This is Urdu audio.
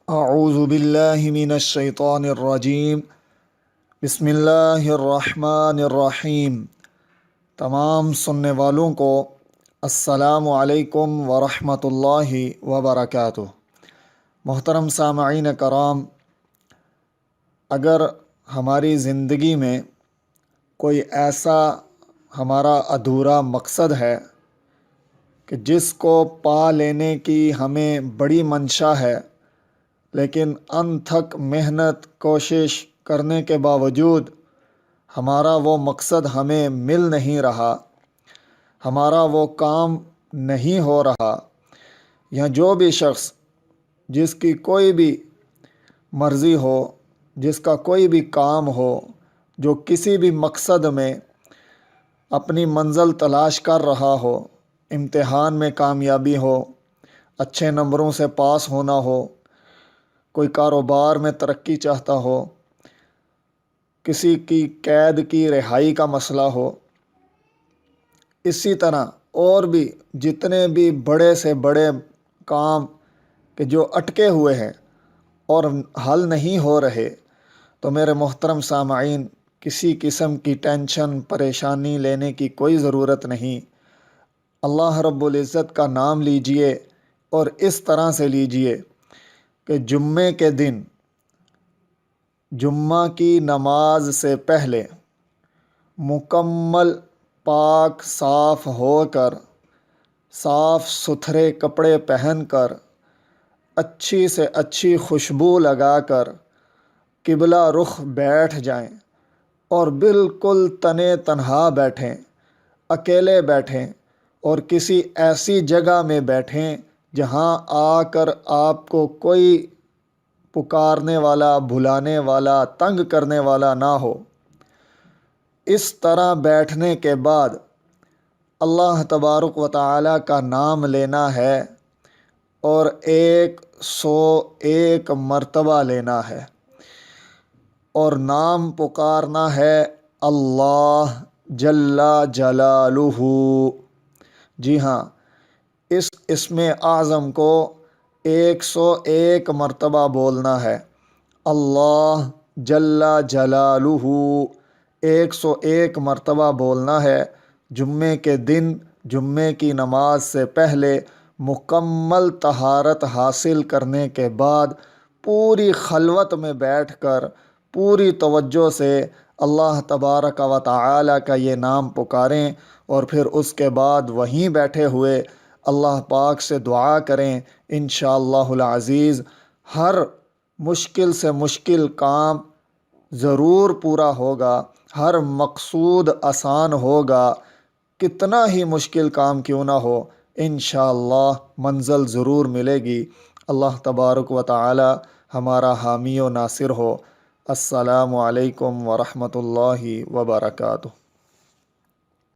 اعوذ باللہ من الشیطان الرجیم، بسم اللہ الرحمن الرحیم۔ تمام سننے والوں کو السلام علیکم ورحمۃ اللہ وبرکاتہ۔ محترم سامعین کرام، اگر ہماری زندگی میں کوئی ایسا ہمارا ادھورا مقصد ہے کہ جس کو پا لینے کی ہمیں بڑی منشا ہے، لیکن انتھک محنت کوشش کرنے کے باوجود ہمارا وہ مقصد ہمیں مل نہیں رہا، ہمارا وہ کام نہیں ہو رہا، یا جو بھی شخص جس کی کوئی بھی مرضی ہو، جس کا کوئی بھی کام ہو، جو کسی بھی مقصد میں اپنی منزل تلاش کر رہا ہو، امتحان میں کامیابی ہو، اچھے نمبروں سے پاس ہونا ہو، کوئی کاروبار میں ترقی چاہتا ہو، کسی کی قید کی رہائی کا مسئلہ ہو، اسی طرح اور بھی جتنے بھی بڑے سے بڑے کام کہ جو اٹکے ہوئے ہیں اور حل نہیں ہو رہے، تو میرے محترم سامعین، کسی قسم کی ٹینشن پریشانی لینے کی کوئی ضرورت نہیں۔ اللہ رب العزت کا نام لیجئے اور اس طرح سے لیجئے کہ جمعے کے دن جمعہ کی نماز سے پہلے مکمل پاک صاف ہو کر، صاف ستھرے کپڑے پہن کر، اچھی سے اچھی خوشبو لگا کر قبلہ رخ بیٹھ جائیں اور بالکل تنے تنہا بیٹھیں، اکیلے بیٹھیں، اور کسی ایسی جگہ میں بیٹھیں جہاں آ کر آپ کو کوئی پکارنے والا، بلانے والا، تنگ کرنے والا نہ ہو۔ اس طرح بیٹھنے کے بعد اللہ تبارک و تعالی کا نام لینا ہے اور 101 مرتبہ لینا ہے، اور نام پکارنا ہے اللہ جل جلالہ۔ جی ہاں، اس اسم اعظم کو 101 مرتبہ بولنا ہے، اللہ جل جلالہ 101 مرتبہ بولنا ہے۔ جمعے کے دن جمعے کی نماز سے پہلے مکمل طہارت حاصل کرنے کے بعد پوری خلوت میں بیٹھ کر پوری توجہ سے اللہ تبارک و تعالی کا یہ نام پکاریں، اور پھر اس کے بعد وہیں بیٹھے ہوئے اللہ پاک سے دعا کریں۔ انشاءاللہ العزیز ہر مشکل سے مشکل کام ضرور پورا ہوگا، ہر مقصود آسان ہوگا، کتنا ہی مشکل کام کیوں نہ ہو، انشاءاللہ منزل ضرور ملے گی۔ اللہ تبارک و تعالی ہمارا حامی و ناصر ہو۔ السلام علیکم ورحمۃ اللہ وبرکاتہ۔